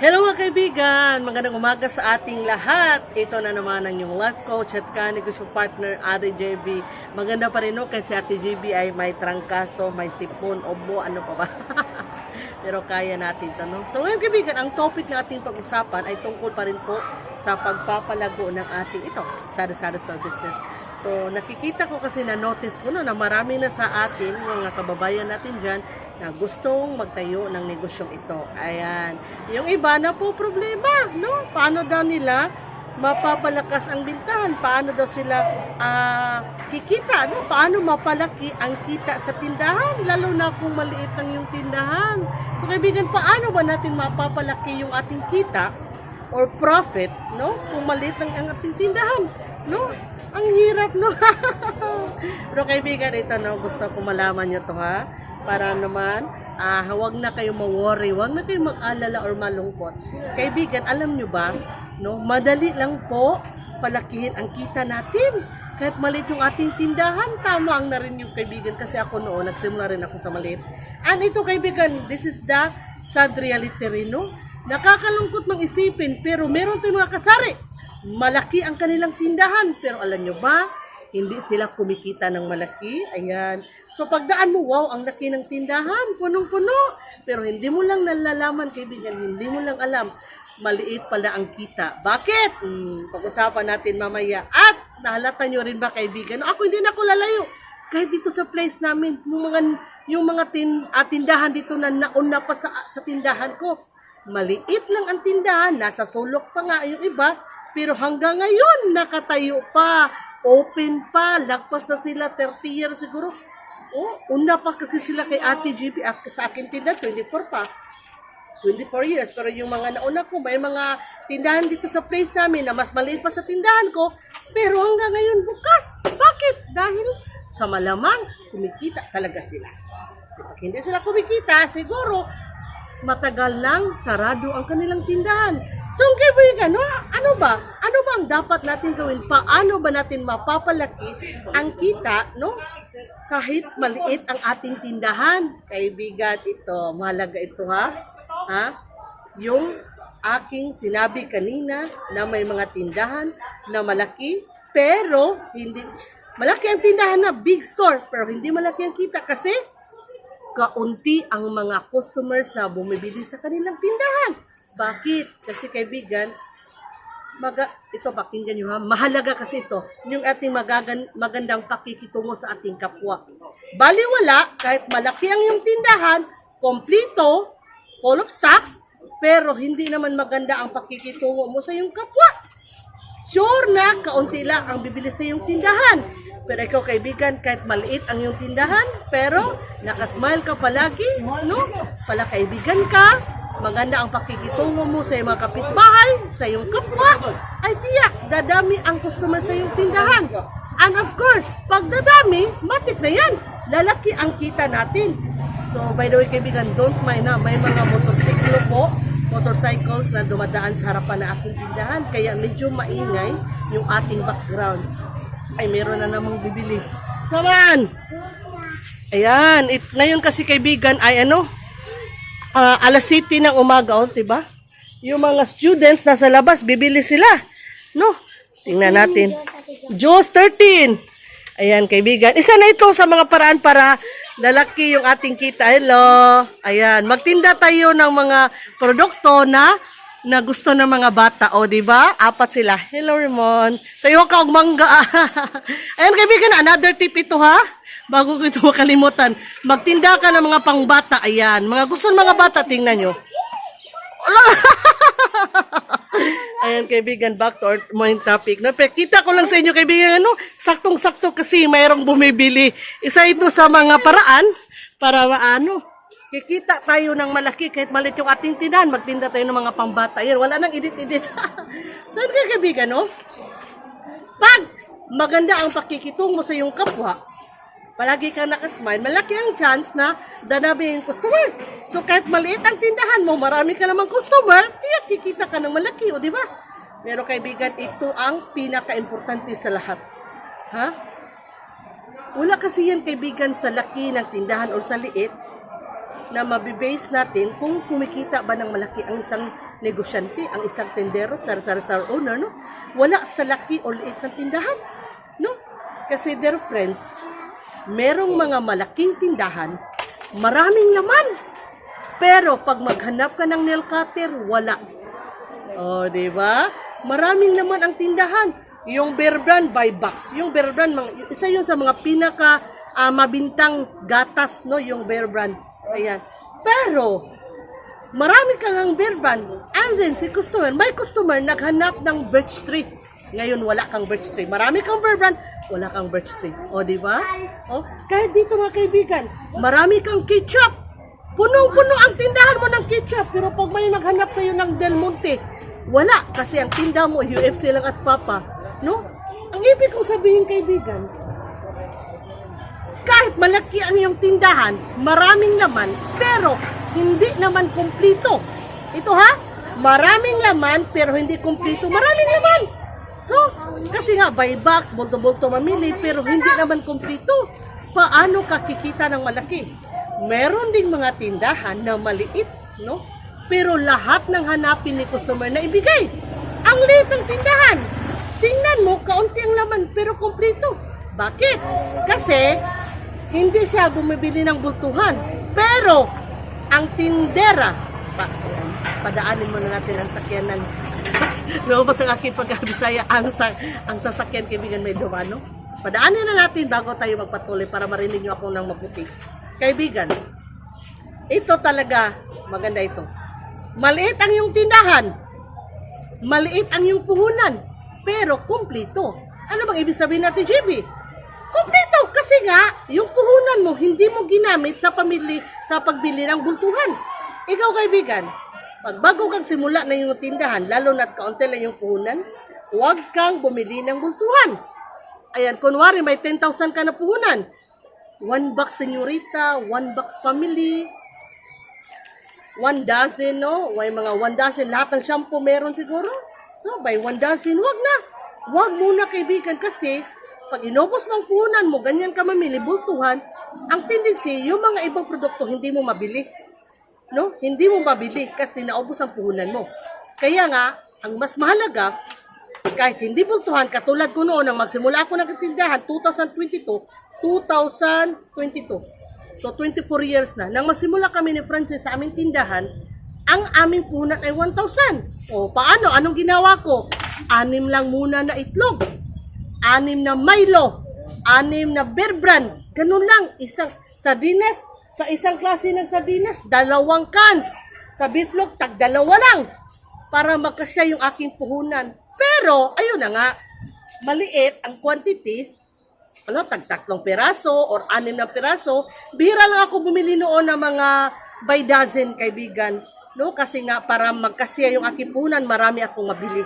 Hello mga kaibigan! Magandang umaga sa ating lahat. Ito na naman ang yung life coach at ka-negosyo partner, Ate JB. Maganda pa rin no, kahit si Ate JB ay may trangkaso, may sipon, obo, ano pa ba? Pero kaya natin ito, no? So ngayon kaibigan, ang topic na ating pag-usapan ay tungkol pa rin po sa pagpapalago ng ating Sari-Sari Store Business. So, nakikita ko kasi na-notice ko na marami na sa atin, mga kababayan natin dyan, na gustong magtayo ng negosyong ito. Ayan. Yung iba na po problema, no? Paano daw nila mapapalakas ang bintahan? Paano daw sila kikita, no? Paano mapalaki ang kita sa tindahan? Lalo na kung maliit ang yung tindahan. So, kaibigan, paano ba natin mapapalaki yung ating kita or profit, no? Kung maliit lang ang ating tindahan, no? Ang hirap, no? Pero kaibigan, ito, no? Gusto ko malaman nyo to, ha? Para naman, huwag na kayong ma-worry, huwag na kayong mag-alala or malungkot. Kaibigan, alam nyo ba, no? Madali lang po palakihin ang kita natin. Kahit maliit yung ating tindahan, tama ang narin yung kaibigan. Kasi ako noon, nagsimula rin ako sa maliit. And ito, kaibigan, this is the sad reality rin, no? Nakakalungkot mang isipin, pero meron tayong mga kasari. Malaki ang kanilang tindahan, pero alam nyo ba, hindi sila kumikita ng malaki. Ayan. So pagdaan mo, wow, ang laki ng tindahan, punong-puno. Pero hindi mo lang nalalaman, kaibigan, hindi mo lang alam, maliit pala ang kita. Bakit? Pag-usapan natin mamaya. At nahalata nyo rin ba, kaibigan? Ako hindi na ako lalayo. Kahit dito sa place namin, yung mga tindahan dito na nauna pa sa tindahan ko. Maliit lang ang tindahan, nasa sulok pa nga yung iba, pero hanggang ngayon nakatayo pa, open pa, lagpas na sila 30 years siguro. Oh, una pa kasi sila kay Ate GP, sa akin tindahan 24 pa. 24 years, pero yung mga nauna ko, may mga tindahan dito sa place namin na mas maliit pa sa tindahan ko, pero hanggang ngayon bukas. Bakit? Dahil sa malamang kumikita talaga sila. So, pag hindi sila kumikita, siguro matagal lang sarado ang kanilang tindahan. So, kaibigan, ano ba ang dapat natin gawin? Paano ba natin mapapalaki ang kita, no? Kahit maliit ang ating tindahan. Kaibigan, ito, mahalaga ito, ha? Yung aking sinabi kanina na may mga tindahan na malaki, pero hindi malaki ang tindahan na big store, pero hindi malaki ang kita kasi kaunti ang mga customers na bumibili sa kanilang tindahan. Bakit? Kasi kaibigan, ito pakinggan nyo ha, mahalaga kasi ito, yung ating magandang pakikitungo sa ating kapwa. Baliwala, kahit malaki ang yung tindahan, kompleto, full of stocks, pero hindi naman maganda ang pakikitungo mo sa yung kapwa. Sure na kaunti lang ang bibili sa yung tindahan. Pero ikaw kaibigan, kahit maliit ang iyong tindahan, pero nakasmile ka palagi, no? Pala kaibigan ka, maganda ang pakikitungo mo sa iyong mga kapitbahay, sa iyong kapwa, ay tiyak, dadami ang customer sa iyong tindahan. And of course, pag dadami, matik na yan, lalaki ang kita natin. So by the way kaibigan, don't mind na, may mga motorcycles na dumadaan sa harapan ng aking tindahan, kaya medyo maingay yung ating background. Ay, meron na namang bibili. Saman! Ayan. Ngayon kasi kaibigan ay alas 7 ng umaga, diba? Yung mga students nasa labas, bibili sila. No? Tingnan natin. Jaws 13. Ayan, kaibigan. Isa na ito sa mga paraan para lalaki yung ating kita. Hello. Ayan. Magtinda tayo ng mga produkto na gusto ng mga bata. O, diba? Apat sila. Hello, Ramon. Sa'yo ka, mangga. Ayan, kaibigan, another tip ito, ha? Bago ko ito makalimutan. Magtinda ka ng mga pangbata. Ayan. Mga gusto ng mga bata, tingnan nyo. Ayan, kaibigan, back to our main topic. Kita ko lang sa inyo, kaibigan, saktong-sakto kasi mayroong bumibili. Isa ito sa mga paraan para kikita tayo ng malaki kahit maliit yung ating tindahan, magtinda tayo ng mga pambata. Yan, wala nang edit-edit. So, kaibigan, pag maganda ang pakikitungo sa iyong kapwa, palagi kang nakasmile, malaki ang chance na dadabi yung customer. So, kahit maliit ang tindahan mo, marami ka namang customer, tiyak kikita ka ng malaki, o di ba? Pero kaibigan, ito ang pinaka-importante sa lahat. Ha? Wala kasi yan, kaibigan, sa laki ng tindahan o sa liit. na mabibase natin kung kumikita ba ng malaki ang isang negosyante, ang isang tendero, sari-sari store owner, no? Wala sa laki o liit ng tindahan, no? Kasi dear friends, merong mga malaking tindahan, maraming laman. Pero pag maghanap ka ng nail cutter, wala. O, di ba? Maraming laman ang tindahan. Yung Bear Brand by box. Yung Bear Brand, isa yun sa mga pinaka mabintang gatas, no? Yung Bear Brand. Ayan. Pero, marami kang ang Bear Brand. And then, si customer, may customer naghanap ng birch tree. Ngayon, wala kang birch tree. Marami kang Bear Brand, wala kang birch tree. O, di ba? O, kahit dito mga kaibigan, marami kang ketchup. Punong-puno ang tindahan mo ng ketchup. Pero pag may naghanap kayo ng Del Monte, wala. Kasi ang tindahan mo, UFC lang at Papa. No? Ang ibig kong sabihin, kaibigan, kahit malaki ang iyong tindahan, maraming laman, pero hindi naman kumplito. Ito ha, maraming laman, pero hindi kumplito. Maraming laman. So, kasi nga, by box, bulto-bulto mamili, pero hindi naman kumplito. Paano ka kikita ng malaki? Meron ding mga tindahan na maliit, no? Pero lahat ng hanapin ni customer na ibigay. Ang liit ng tindahan. Tingnan mo, kaunti ang laman, pero kumplito. Bakit? Kasi, hindi siya bumibili ng bultuhan. Pero, ang tindera, padaanin muna natin ang sakyan ng, lumabas ang aking pagkabisaya, ang sasakyan, kaibigan, may dumano. Padaanin na natin bago tayo magpatuloy para marinig nyo ako ng maputi. Kaibigan, ito talaga, maganda ito. Maliit ang iyong tindahan, maliit ang iyong puhunan, pero kumplito. Ano bang ibig sabihin natin, JB? Kumplito kasi nga, yung puhunan mo, hindi mo ginamit sa pagbili ng bultuhan. Ikaw kaibigan, pag bago kang simula na yung tindahan, lalo na't kaunti lang yung puhunan, huwag kang bumili ng bultuhan. Ayan, kunwari may 10,000 ka na puhunan. 1 box senyorita, 1 box family, 1 dozen, no? May mga 1 dozen, lahat ng shampoo meron siguro. So, by 1 dozen, wag na. Wag muna kaibigan kasi pag inubos ng puhunan mo, ganyan ka mamili, bultuhan, ang tendency, yung mga ibang produkto, hindi mo mabili. No? Hindi mo mabili kasi naubos ang puhunan mo. Kaya nga, ang mas mahalaga, kahit hindi bultuhan, katulad ko noon, nang magsimula ako ng tindahan, 2022. So, 24 years na. Nang magsimula kami ni Francis sa aming tindahan, ang aming puhunan ay 1,000. O, paano? Anong ginawa ko? 6 lang muna na itlog. 6 na Milo, 6 na Bear Brand, ganun lang, isang sardinas, sa isang klase ng sardinas, 2 cans, sa beeflog, tag-2 lang, para magkasya yung aking puhunan. Pero, ayun na nga, maliit ang quantity, tag-3 piraso, or 6 na piraso, bihira lang ako bumili noon ng mga by dozen, kaibigan, no? Kasi nga, para magkasya yung aking puhunan, marami akong mabili.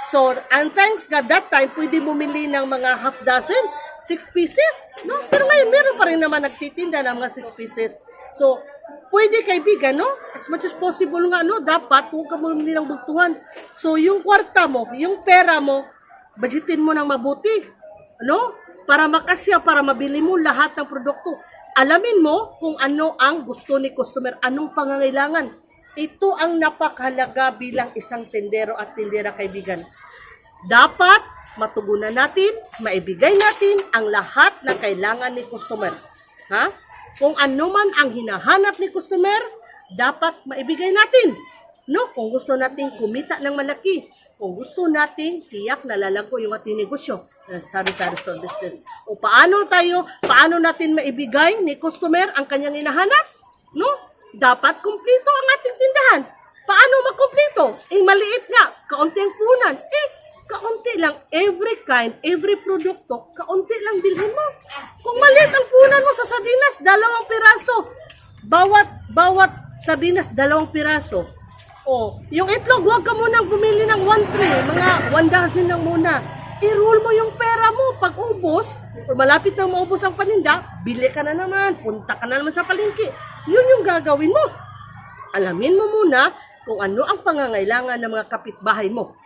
So, and thanks God, that time, pwede bumili ng mga half dozen, 6 pieces, no? Pero ngayon, meron pa rin naman nagtitinda ng mga 6 pieces. So, pwede kaibigan, no? As much as possible nga, no? Dapat, huwag ka bumili ng bultuhan. So, yung kwarta mo, yung pera mo, budgetin mo ng mabuti, no? Para makasya, para mabili mo lahat ng produkto. Alamin mo kung ano ang gusto ni customer, anong pangangailangan. Ito ang napakahalaga bilang isang tendero at tendera, kaibigan. Dapat matugunan natin, maibigay natin ang lahat ng kailangan ni customer. Ha? Kung ano man ang hinahanap ni customer, dapat maibigay natin. No? Kung gusto natin kumita ng malaki, kung gusto natin tiyak na lalago yung ating negosyo, sari-sari store business. O paano natin maibigay ni customer ang kanyang hinahanap? No? Dapat kumplito ang ating tindahan. Paano makumplito? Maliit nga, kaunti ang puhunan. Kaunti lang. Every kind, every produkto, kaunti lang bilhin mo. Kung maliit ang puhunan mo sa sardinas, 2 piraso. Bawat sardinas, 2 piraso. O, yung itlog, huwag ka munang bumili ng 1 tray. Mga 1 dozen lang muna. I-roll mo yung pera mo. Pag ubos, o malapit na maubos ang paninda, bili ka na naman, punta ka na naman sa palengke. Yun yung gagawin mo. Alamin mo muna kung ano ang pangangailangan ng mga kapitbahay mo.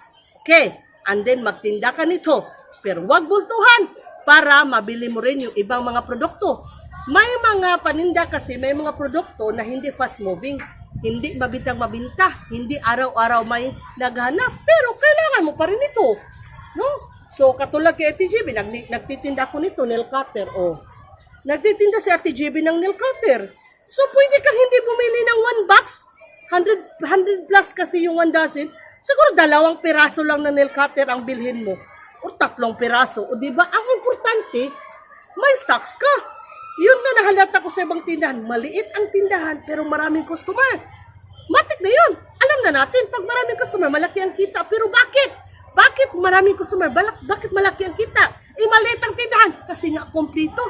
Okay, and then magtinda ka nito. Pero wag bultuhan para mabili mo rin yung ibang mga produkto. May mga paninda kasi, may mga produkto na hindi fast moving. Hindi mabintang mabinta, hindi araw-araw may naghanap, pero kailangan mo pa rin ito. No? So, katulad kay Ate GB, nagtitinda ako nito, nail cutter. Oh. Nagtitinda si Ate GB ng nail cutter. So, pwede kang hindi bumili ng 1 box. 100 plus kasi yung 1 dozen. Siguro 2 piraso lang na nail cutter ang bilhin mo. O 3 piraso. O diba? Ang importante, may stocks ka. Yun na nahalata ko sa ibang tindahan. Maliit ang tindahan, pero maraming customer. Matik na yun. Alam na natin, pag maraming customer, malaki ang kita. Pero bakit? Bakit maraming customer? Bakit malaki ang kita? Maliit ang tindahan. Kasi nga, kompleto.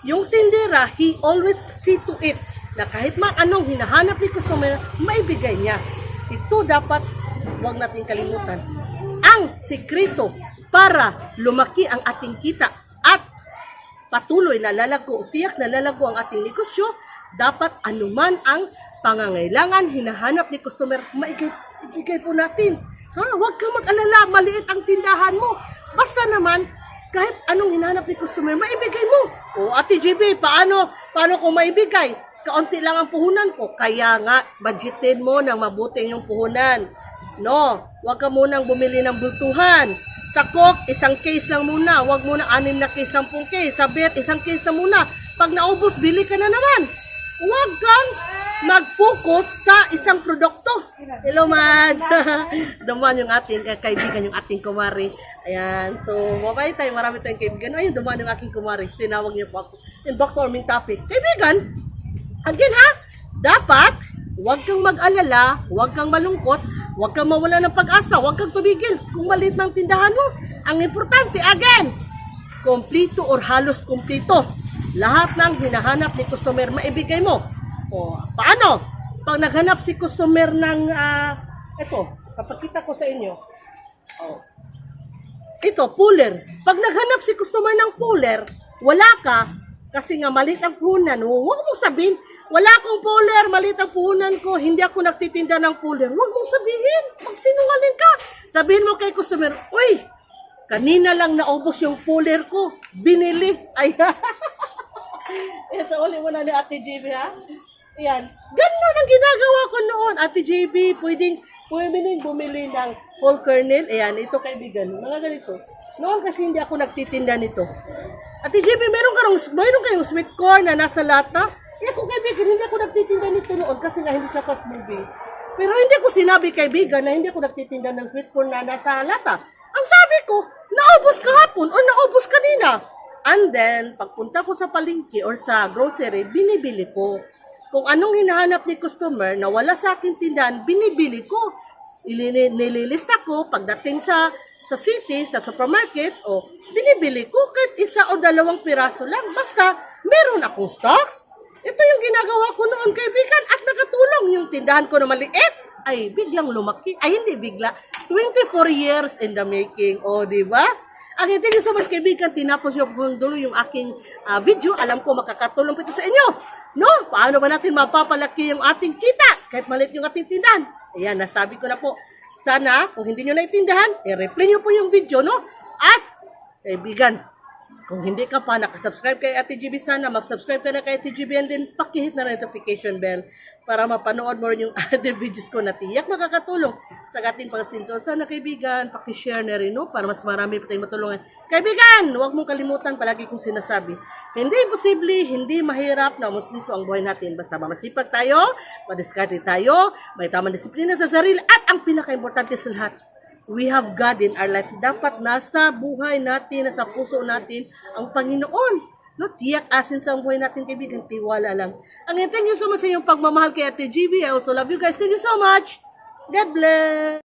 Yung tindera, he always see to it na kahit anong hinahanap ni customer, maibigay niya. Ito dapat, huwag natin kalimutan. Ang sikreto para lumaki ang ating kita at patuloy na lalago, tiyak na lalago ang ating negosyo, dapat anuman ang pangangailangan, hinahanap ni customer, maibigay po natin. Huwag kang mag-alala, maliit ang tindahan mo. Basta naman, kahit anong hinahanap ni customer, maibigay mo. O Ate GB, paano kung maibigay? Kaunti lang ang puhunan ko. Kaya nga, budgetin mo ng mabuti yung puhunan. No, huwag ka munang bumili ng bultuhan. Sa Coke, 1 case lang muna. Huwag muna 6 na case, 10 case. Sa Bet, 1 case na muna. Pag naubos, bili ka na naman. Huwag kang mag-focus sa isang produkto. Hello, Mads. Dumaan yung ating kaibigan, yung ating kumari. Ayan. So, mabay tayo. Marami tayong kaibigan. Ayun, dumaan yung aking kumari. Tinawag niyo po ako. And back to our main topic. Kaibigan, again ha, dapat huwag kang mag-alala, huwag kang malungkot, huwag kang mawala ng pag-asa, huwag kang tumigil kung maliit ng tindahan mo. Ang importante, again, kompleto or halos kompleto. Lahat ng hinahanap ni customer, maibigay mo. O, paano? Pag naghanap si customer ng, ito, kapakita ko sa inyo. O, ito, puller. Pag naghanap si customer ng puller, wala ka, kasi nga maliit ang puhunan, huwag mong sabihin, wala akong puller, maliit ang puhunan ko, hindi ako nagtitinda ng puller. Huwag mong sabihin, magsinungaling ka. Sabihin mo kay customer, uy, kanina lang naubos yung puller ko, binili. Ay, sa uli mo na ni Ate JB, ha? Ayan. Ganun ang ginagawa ko noon. Ate JB, pwedeng bumili ng whole kernel. Ayan, ito kaibigan. Mga ganito. Noon kasi hindi ako nagtitinda nito. Ate JB, meron kayong sweet corn na nasa lata? Eh ako kaibigan, hindi ako nagtitinda nito noon kasi nga hindi siya fast moving. Pero hindi ko sinabi kaibigan na hindi ako nagtitinda ng sweet corn na nasa lata. Ang sabi ko, naubos kahapon o naubos kanina. And then, pagpunta ko sa palengke or sa grocery, binibili ko. Kung anong hinahanap ni customer na wala sa aking tindahan, binibili ko. Nililista ko pagdating sa city, sa supermarket, o binibili ko kahit 1 o 2 piraso lang. Basta, meron akong stocks. Ito yung ginagawa ko noon kaibigan at nakatulong yung tindahan ko na maliit. Ay, biglang lumaki. Ay, hindi bigla. 24 years in the making. O, di ba? Ang thank you so much kaibigan, tinapos yung dulo yung aking video. Alam ko makakatulong po ito sa inyo. No? Paano ba natin mapapalaki yung ating kita? Kahit maliit yung ating tindahan. Ayan, nasabi ko na po. Sana, kung hindi nyo naitindahan, i-replay nyo po yung video, no? At, kaibigan, kung hindi ka pa nakasubscribe kay Ate GB, sana mag-subscribe ka na kay Ate GB and then pakihit na notification bell para mapanood mo rin yung other videos ko na tiyak makakatulong sa ating pagsinso. Sana kaibigan, pakishare na rin, no? Para mas marami pa tayong matulungan. Kaibigan, huwag mong kalimutan palagi kong sinasabi. Hindi imposible, hindi mahirap na umasinso ang buhay natin. Basta masipag tayo, madiskarte tayo, may tamang disiplina sa sarili, at ang pinaka-importante sa lahat, we have God in our life. Dapat nasa buhay natin, nasa puso natin ang Panginoon. No, tiyak asin sa buhay natin, kaibigan, tiwala lang. Thank you so much sa iyong pagmamahal kay Ate GB. I also love you guys. Thank you so much. God bless.